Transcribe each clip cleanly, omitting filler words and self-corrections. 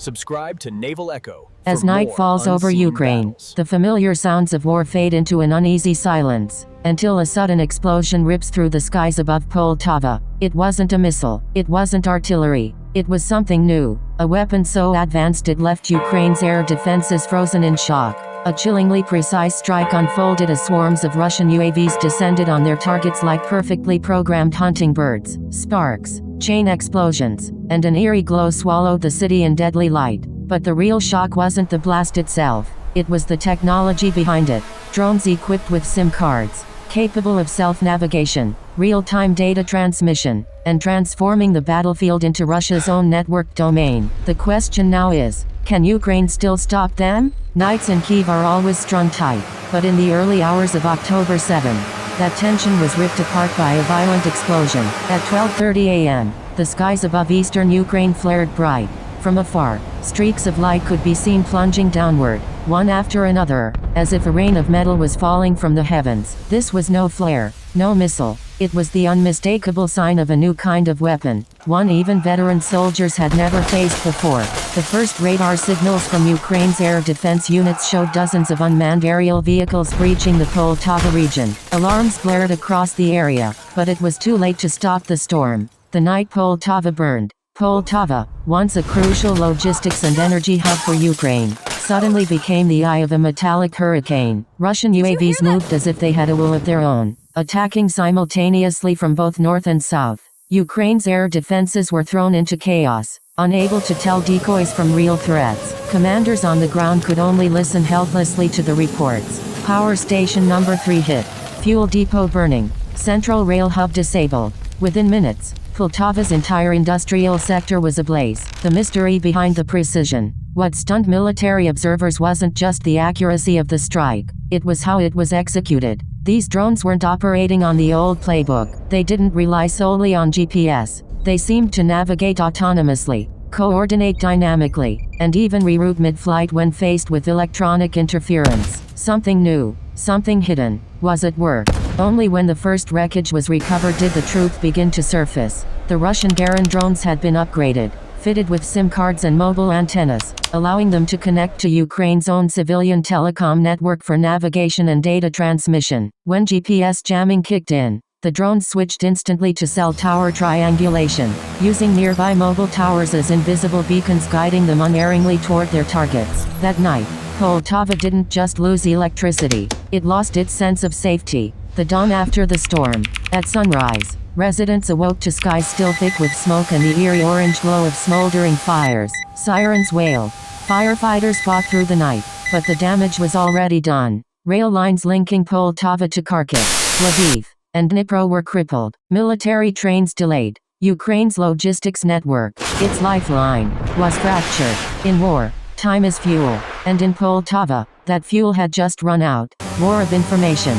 Subscribe to Naval Echo. As night falls over Ukraine, the familiar sounds of war fade into an uneasy silence, until a sudden explosion rips through the skies above Poltava. It wasn't a missile, it wasn't artillery, it was something new, a weapon so advanced it left Ukraine's air defenses frozen in shock. A chillingly precise strike unfolded as swarms of Russian UAVs descended on their targets like perfectly programmed hunting birds. Sparks, chain explosions, and an eerie glow swallowed the city in deadly light. But the real shock wasn't the blast itself, it was the technology behind it. Drones equipped with SIM cards, capable of self-navigation, real-time data transmission, and transforming the battlefield into Russia's own network domain. The question now is, can Ukraine still stop them? Nights in Kyiv are always strung tight, but in the early hours of October 7, that tension was ripped apart by a violent explosion. At 12:30 a.m., the skies above eastern Ukraine flared bright. From afar, streaks of light could be seen plunging downward, one after another, as if a rain of metal was falling from the heavens. This was no flare, no missile. It was the unmistakable sign of a new kind of weapon, one even veteran soldiers had never faced before. The first radar signals from Ukraine's air defense units showed dozens of unmanned aerial vehicles breaching the Poltava region. Alarms blared across the area, but it was too late to stop the storm. The night Poltava burned. Poltava, once a crucial logistics and energy hub for Ukraine, suddenly became the eye of a metallic hurricane. Russian UAVs moved as if they had a will of their own, attacking simultaneously from both north and south. Ukraine's air defenses were thrown into chaos, unable to tell decoys from real threats. Commanders on the ground could only listen helplessly to the reports. Power station number 3 hit. Fuel depot burning. Central rail hub disabled. Within minutes, Poltava's entire industrial sector was ablaze. The mystery behind the precision. What stunned military observers wasn't just the accuracy of the strike, it was how it was executed. These drones weren't operating on the old playbook. They didn't rely solely on GPS. They seemed to navigate autonomously, coordinate dynamically, and even reroute mid-flight when faced with electronic interference. Something new, something hidden, was at work. Only when the first wreckage was recovered did the truth begin to surface. The Russian Garand drones had been upgraded, fitted with SIM cards and mobile antennas, allowing them to connect to Ukraine's own civilian telecom network for navigation and data transmission. When GPS jamming kicked in, the drones switched instantly to cell tower triangulation, using nearby mobile towers as invisible beacons guiding them unerringly toward their targets. That night, Poltava didn't just lose electricity, it lost its sense of safety. The dawn after the storm. At sunrise, residents awoke to skies still thick with smoke and the eerie orange glow of smoldering fires. Sirens wailed. Firefighters fought through the night, but the damage was already done. Rail lines linking Poltava to Kharkiv, Lviv, and Dnipro were crippled. Military trains delayed. Ukraine's logistics network, its lifeline, was fractured. In war, time is fuel, and in Poltava, that fuel had just run out. War of information.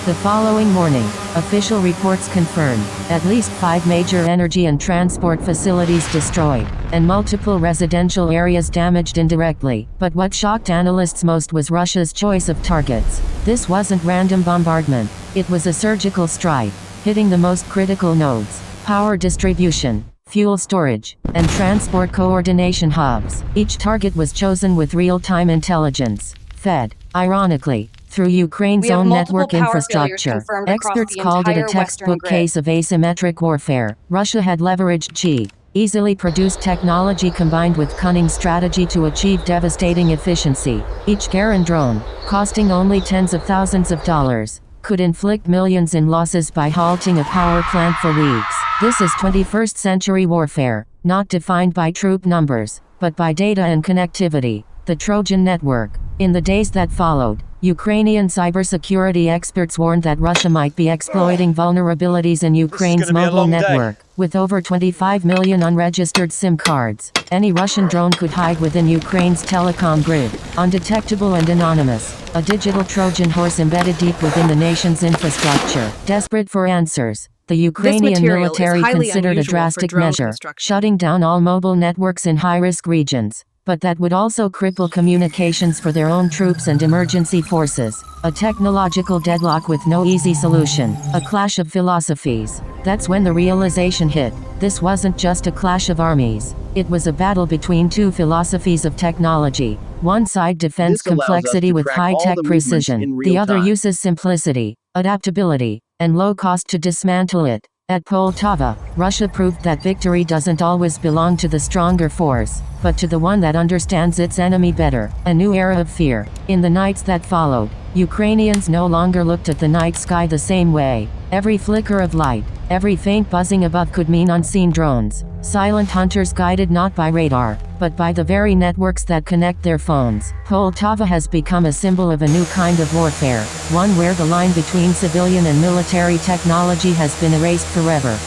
The following morning, official reports confirmed at least 5 major energy and transport facilities destroyed, and multiple residential areas damaged indirectly. But what shocked analysts most was Russia's choice of targets. This wasn't random bombardment, it was a surgical strike, hitting the most critical nodes: power distribution, fuel storage, and transport coordination hubs. Each target was chosen with real-time intelligence, fed, ironically, through Ukraine's own network infrastructure. Experts called it a textbook case of asymmetric warfare. Russia had leveraged cheap, easily produced technology combined with cunning strategy to achieve devastating efficiency. Each Garand drone, costing only tens of thousands of dollars, could inflict millions in losses by halting a power plant for weeks. This is 21st century warfare, not defined by troop numbers, but by data and connectivity. The Trojan network. In the days that followed, Ukrainian cybersecurity experts warned that Russia might be exploiting vulnerabilities in Ukraine's mobile network. With over 25 million unregistered SIM cards, any Russian drone could hide within Ukraine's telecom grid, undetectable and anonymous. A digital Trojan horse embedded deep within the nation's infrastructure. Desperate for answers, the Ukrainian military considered a drastic measure, shutting down all mobile networks in high-risk regions. but that would also cripple communications for their own troops and emergency forces. A technological deadlock with no easy solution. A clash of philosophies. That's when the realization hit. This wasn't just a clash of armies. It was a battle between two philosophies of technology. One side defends complexity with high-tech precision. The other uses simplicity, adaptability, and low cost to dismantle it. At Poltava, Russia proved that victory doesn't always belong to the stronger force, but to the one that understands its enemy better. A new era of fear. In the nights that followed, Ukrainians no longer looked at the night sky the same way. Every flicker of light, every faint buzzing above could mean unseen drones. Silent hunters guided not by radar, but by the very networks that connect their phones. Poltava has become a symbol of a new kind of warfare, one where the line between civilian and military technology has been erased forever.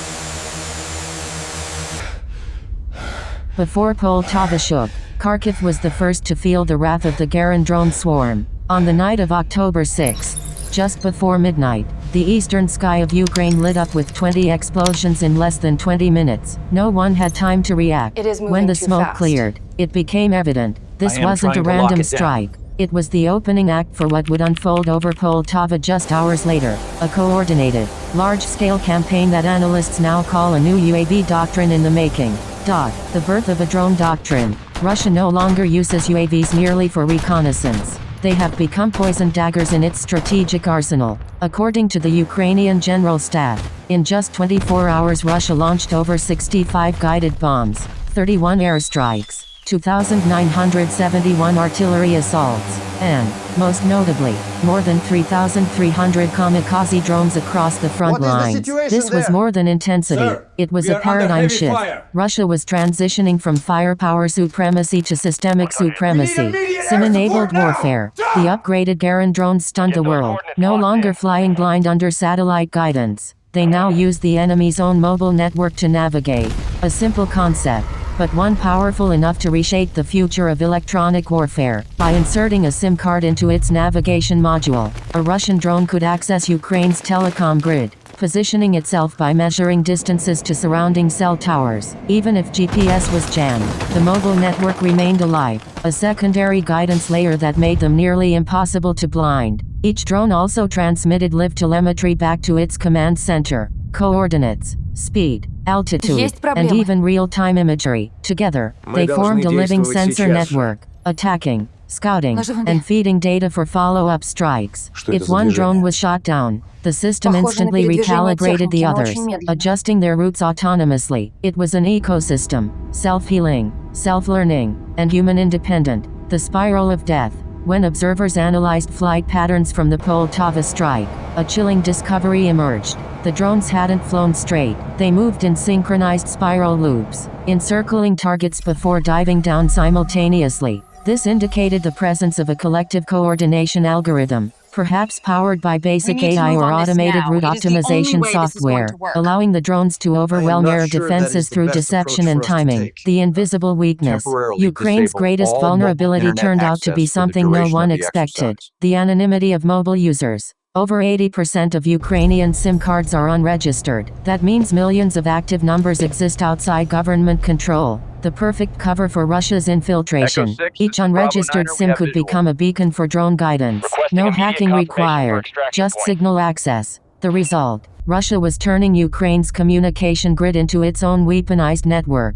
Before Poltava shook, Kharkiv was the first to feel the wrath of the Garin drone swarm. On the night of October 6, just before midnight, the eastern sky of Ukraine lit up with 20 explosions in less than 20 minutes. No one had time to react. When the smoke cleared, it became evident. This wasn't a random strike. It was the opening act for what would unfold over Poltava just hours later. A coordinated, large-scale campaign that analysts now call a new UAV doctrine in the making. The birth of a drone doctrine. Russia no longer uses UAVs merely for reconnaissance. They have become poison daggers in its strategic arsenal. According to the Ukrainian General Staff, in just 24 hours Russia launched over 65 guided bombs, 31 airstrikes, 2,971 artillery assaults, and, most notably, more than 3,300 kamikaze drones across the front lines. This was more than intensity. It was a paradigm shift. Russia was transitioning from firepower supremacy to systemic supremacy. Sim-enabled warfare. The upgraded Garin drones stunned the world, no longer flying blind under satellite guidance. They now use the enemy's own mobile network to navigate. A simple concept, but one powerful enough to reshape the future of electronic warfare. By inserting a SIM card into its navigation module, a Russian drone could access Ukraine's telecom grid, positioning itself by measuring distances to surrounding cell towers. Even if GPS was jammed, the mobile network remained alive, a secondary guidance layer that made them nearly impossible to blind. Each drone also transmitted live telemetry back to its command center, coordinates, speed, altitude, and even real-time imagery. Together, they formed a living sensor network, attacking, scouting, and feeding data for follow-up strikes. If one drone was shot down, the system instantly recalibrated the others, adjusting their routes autonomously. It was an ecosystem, self-healing, self-learning, and human-independent. The spiral of death. When observers analyzed flight patterns from the Poltava strike, a chilling discovery emerged. The drones hadn't flown straight. They moved in synchronized spiral loops, encircling targets before diving down simultaneously. This indicated the presence of a collective coordination algorithm, perhaps powered by basic AI or automated route optimization software, allowing the drones to overwhelm air defenses through deception and timing. The invisible weakness. Ukraine's greatest vulnerability turned out to be something no one expected: the anonymity of mobile users. Over 80% of Ukrainian SIM cards are unregistered. That means millions of active numbers exist outside government control. The perfect cover for Russia's infiltration. Each unregistered SIM could become a beacon for drone guidance. No hacking required, just signal access. The result: Russia was turning Ukraine's communication grid into its own weaponized network.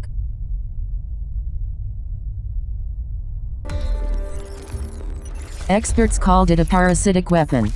Experts called it a parasitic weapon.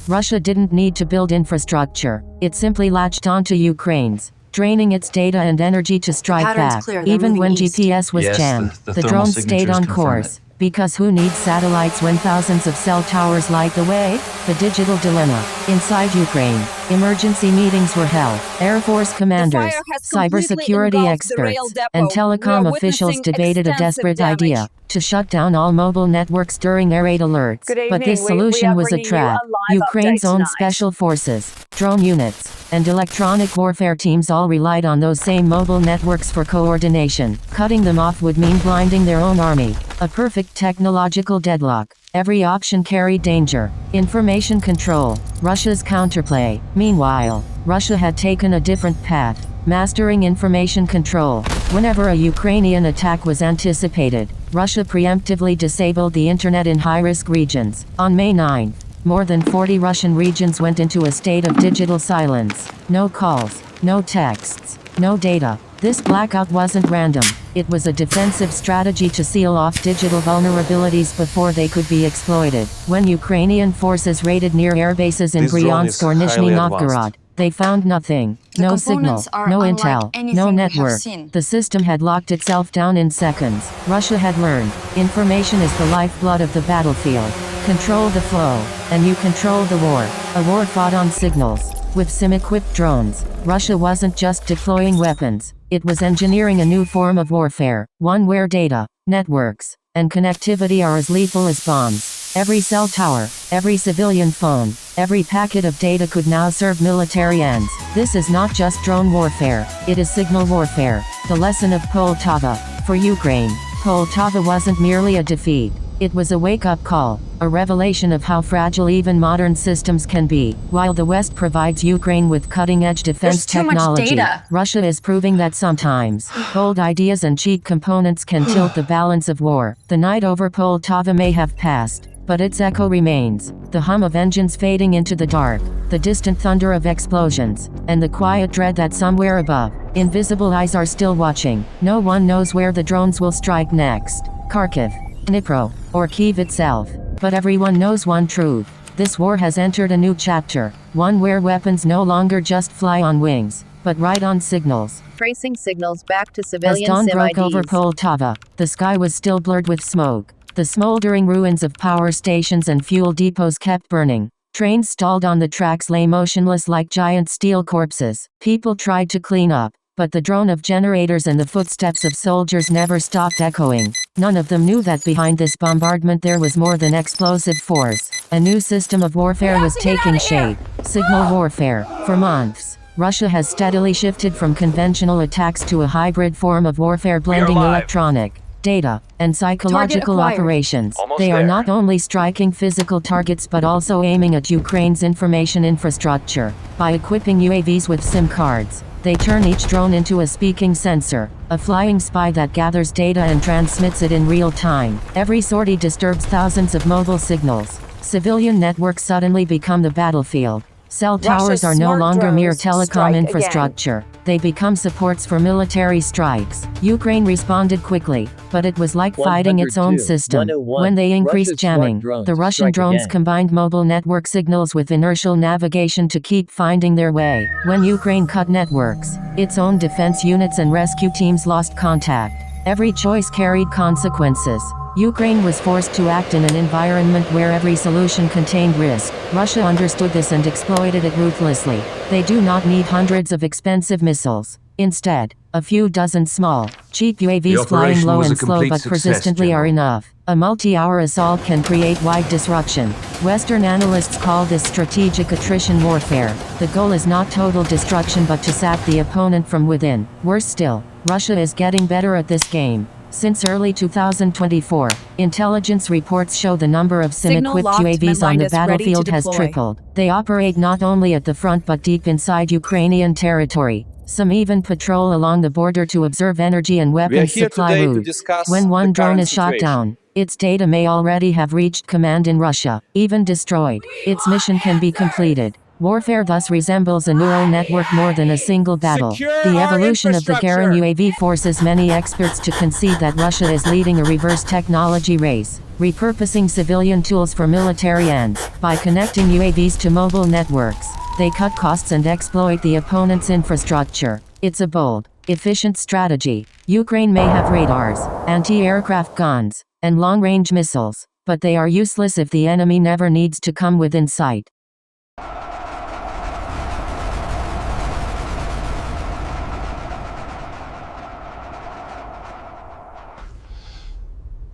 Russia didn't need to build infrastructure. It simply latched onto Ukraine's, draining its data and energy to strike back. Even when GPS was jammed, the drones stayed on course. Because who needs satellites when thousands of cell towers light the way? The digital dilemma. Inside Ukraine, emergency meetings were held. Air Force commanders, cybersecurity experts, and telecom officials debated a desperate idea: to shut down all mobile networks during air raid alerts. But this solution was a trap. Ukraine's own special forces, drone units, and electronic warfare teams all relied on those same mobile networks for coordination. Cutting them off would mean blinding their own army. A perfect technological deadlock. Every option carried danger. Information control. Russia's counterplay. Meanwhile, Russia had taken a different path, mastering information control. Whenever a Ukrainian attack was anticipated, Russia preemptively disabled the internet in high-risk regions. On May 9, more than 40 Russian regions went into a state of digital silence. No calls, no texts, no data. This blackout wasn't random. It was a defensive strategy to seal off digital vulnerabilities before they could be exploited. When Ukrainian forces raided near airbases in Bryansk or Nizhny Novgorod, they found nothing. No signal, no intel, no network. The system had locked itself down in seconds. Russia had learned, information is the lifeblood of the battlefield. Control the flow, and you control the war. A war fought on signals. With SIM-equipped drones, Russia wasn't just deploying weapons. It was engineering a new form of warfare, one where data, networks, and connectivity are as lethal as bombs. Every cell tower, every civilian phone, every packet of data could now serve military ends. This is not just drone warfare, it is signal warfare. The lesson of Poltava. For Ukraine, Poltava wasn't merely a defeat. It was a wake-up call, a revelation of how fragile even modern systems can be. While the West provides Ukraine with cutting-edge defense technology, Russia is proving that sometimes, bold ideas and cheap components can tilt the balance of war. The night over Poltava may have passed, but its echo remains. The hum of engines fading into the dark, the distant thunder of explosions, and the quiet dread that somewhere above, invisible eyes are still watching. No one knows where the drones will strike next. Kharkiv, Dnipro, or Kyiv itself. But everyone knows one truth. This war has entered a new chapter, one where weapons no longer just fly on wings, but ride on signals. Tracing signals back to civilian SIM IDs. As dawn broke over IDs. Poltava, the sky was still blurred with smoke. The smoldering ruins of power stations and fuel depots kept burning. Trains stalled on the tracks lay motionless like giant steel corpses. People tried to clean up, but the drone of generators and the footsteps of soldiers never stopped echoing. None of them knew that behind this bombardment there was more than explosive force. A new system of warfare was taking shape. Signal warfare. For months, Russia has steadily shifted from conventional attacks to a hybrid form of warfare blending electronic, data, and psychological operations. They are not only striking physical targets but also aiming at Ukraine's information infrastructure. By equipping UAVs with SIM cards, they turn each drone into a speaking sensor, a flying spy that gathers data and transmits it in real time. Every sortie disturbs thousands of mobile signals. Civilian networks suddenly become the battlefield. Cell towers are no longer mere telecom infrastructure. They become supports for military strikes. Ukraine responded quickly, but it was like fighting its own system. When they increased jamming, the Russian drones combined mobile network signals with inertial navigation to keep finding their way. When Ukraine cut networks, its own defense units and rescue teams lost contact. Every choice carried consequences. Ukraine was forced to act in an environment where every solution contained risk. Russia understood this and exploited it ruthlessly. They do not need hundreds of expensive missiles. Instead, a few dozen small, cheap UAVs flying low and slow but persistently are enough. A multi-hour assault can create wide disruption. Western analysts call this strategic attrition warfare. The goal is not total destruction but to sap the opponent from within. Worse still, Russia is getting better at this game. Since early 2024, intelligence reports show the number of SIM-equipped UAVs on the battlefield has tripled. They operate not only at the front but deep inside Ukrainian territory. Some even patrol along the border to observe energy and weapons supply routes. When one drone is shot down, its data may already have reached command in Russia, even destroyed. Its mission can be completed. Warfare thus resembles a neural network more than a single battle. The evolution of the Garin UAV forces many experts to concede that Russia is leading a reverse technology race, repurposing civilian tools for military ends. By connecting UAVs to mobile networks, they cut costs and exploit the opponent's infrastructure. It's a bold, efficient strategy. Ukraine may have radars, anti-aircraft guns, and long-range missiles, but they are useless if the enemy never needs to come within sight.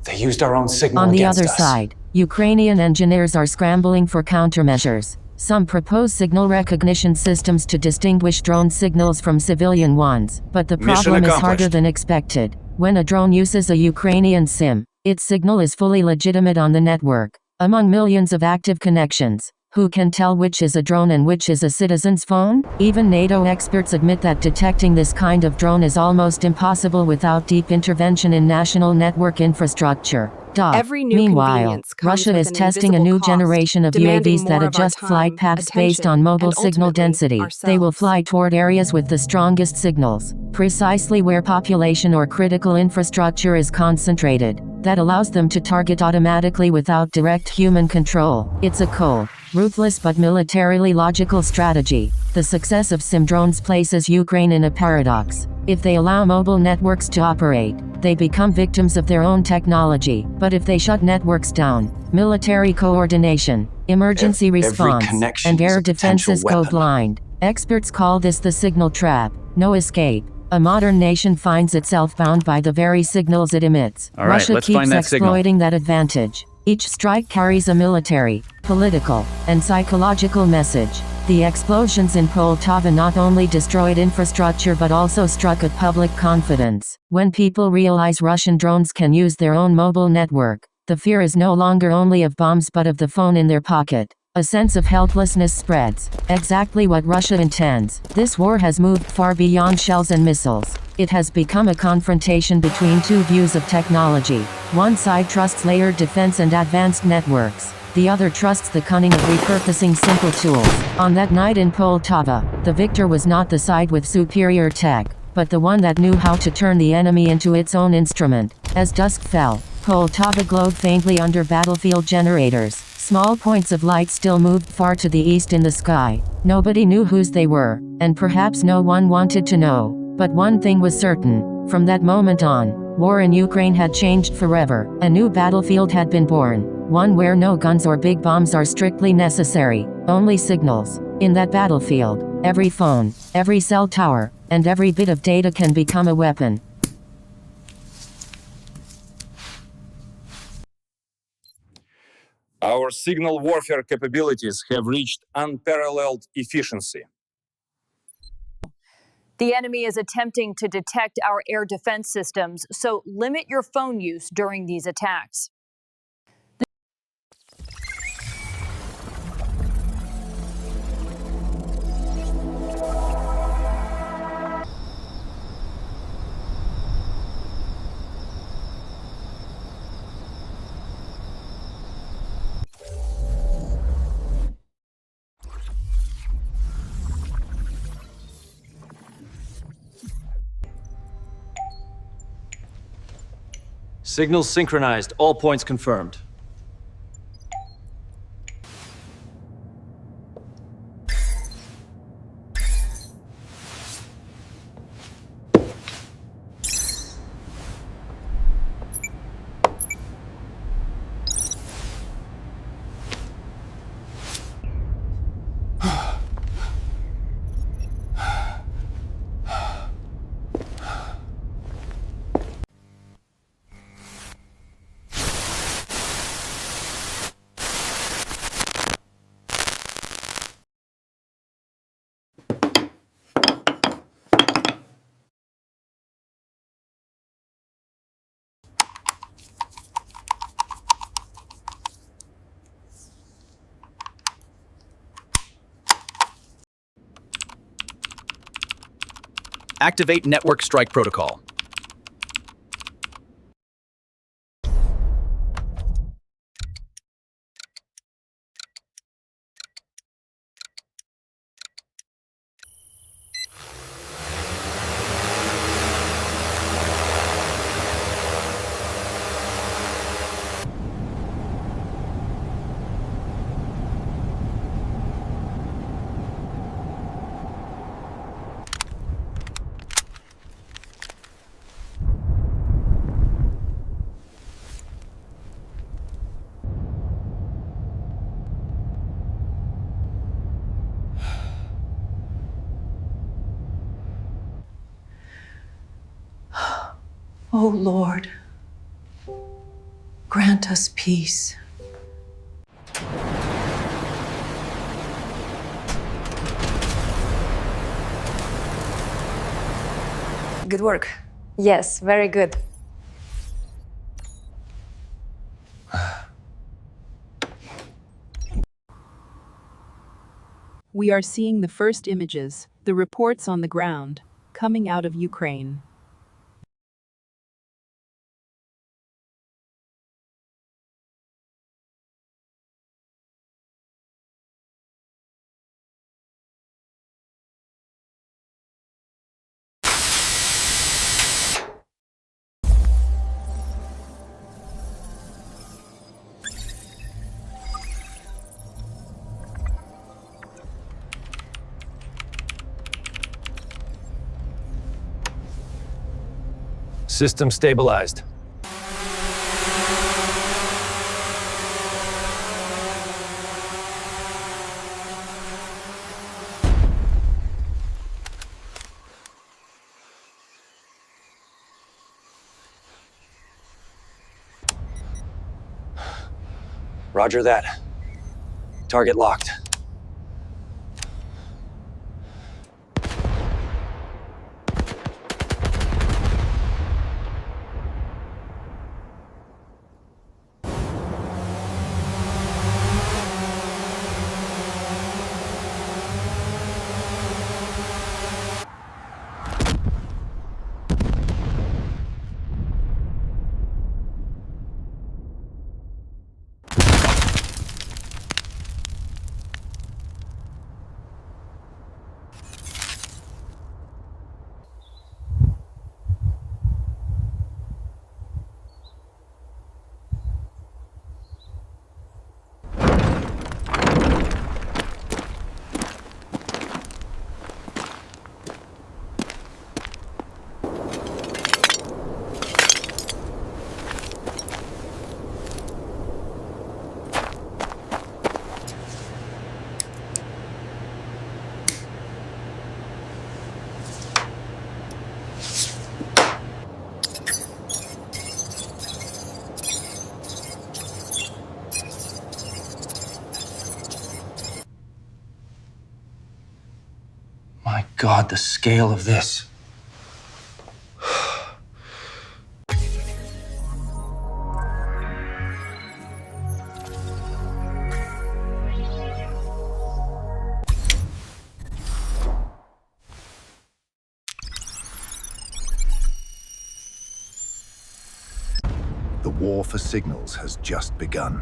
They used our own signal On the against other us. side, Ukrainian engineers are scrambling for countermeasures. Some propose signal recognition systems to distinguish drone signals from civilian ones, but the problem is harder than expected. When a drone uses a Ukrainian SIM, its signal is fully legitimate on the network. Among millions of active connections, Who can tell which is a drone and which is a citizen's phone? Even NATO experts admit that detecting this kind of drone is almost impossible without deep intervention in national network infrastructure. Every new Meanwhile, convenience comes Russia with is an testing a new invisible cost, generation of demanding UAVs that more of our adjust flight time, paths based on attention, mobile and signal ultimately, density. They will ourselves. fly toward areas with the strongest signals, precisely where population or critical infrastructure is concentrated. That allows them to target automatically without direct human control. It's a cold, ruthless but militarily logical strategy. The success of sim drones places Ukraine in a paradox. If they allow mobile networks to operate, they become victims of their own technology. But if they shut networks down, military coordination, emergency response, and air defenses go blind. Experts call this the signal trap. No escape. A modern nation finds itself bound by the very signals it emits. All right, Russia let's keeps find that signal. exploiting that advantage. Each strike carries a military, political, and psychological message. The explosions in Poltava not only destroyed infrastructure but also struck at public confidence. When people realize Russian drones can use their own mobile network, the fear is no longer only of bombs but of the phone in their pocket. A sense of helplessness spreads. Exactly what Russia intends. This war has moved far beyond shells and missiles. It has become a confrontation between two views of technology. One side trusts layered defense and advanced networks. The other trusts the cunning of repurposing simple tools. On that night in Poltava, the victor was not the side with superior tech, but the one that knew how to turn the enemy into its own instrument. As dusk fell, Poltava glowed faintly under battlefield generators. Small points of light still moved far to the east in the sky. Nobody knew whose they were, and perhaps no one wanted to know. But one thing was certain. From that moment on, war in Ukraine had changed forever. A new battlefield had been born. One where no guns or big bombs are strictly necessary, only signals. In that battlefield, every phone, every cell tower, and every bit of data can become a weapon. Our signal warfare capabilities have reached unparalleled efficiency. The enemy is attempting to detect our air defense systems, so limit your phone use during these attacks. Signals synchronized. All points confirmed. Activate Network Strike Protocol. O Lord, grant us peace. Good work. Yes, very good. We are seeing the first images, the reports on the ground, coming out of Ukraine. System stabilized. Roger that. Target locked. My God, the scale of this. The war for signals has just begun.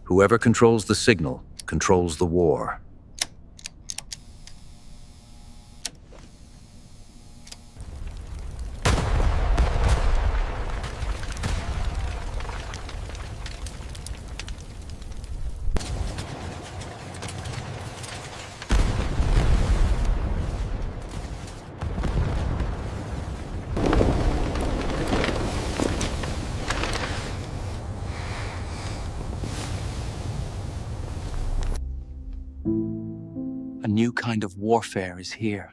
Whoever controls the signal controls the war. A new kind of warfare is here.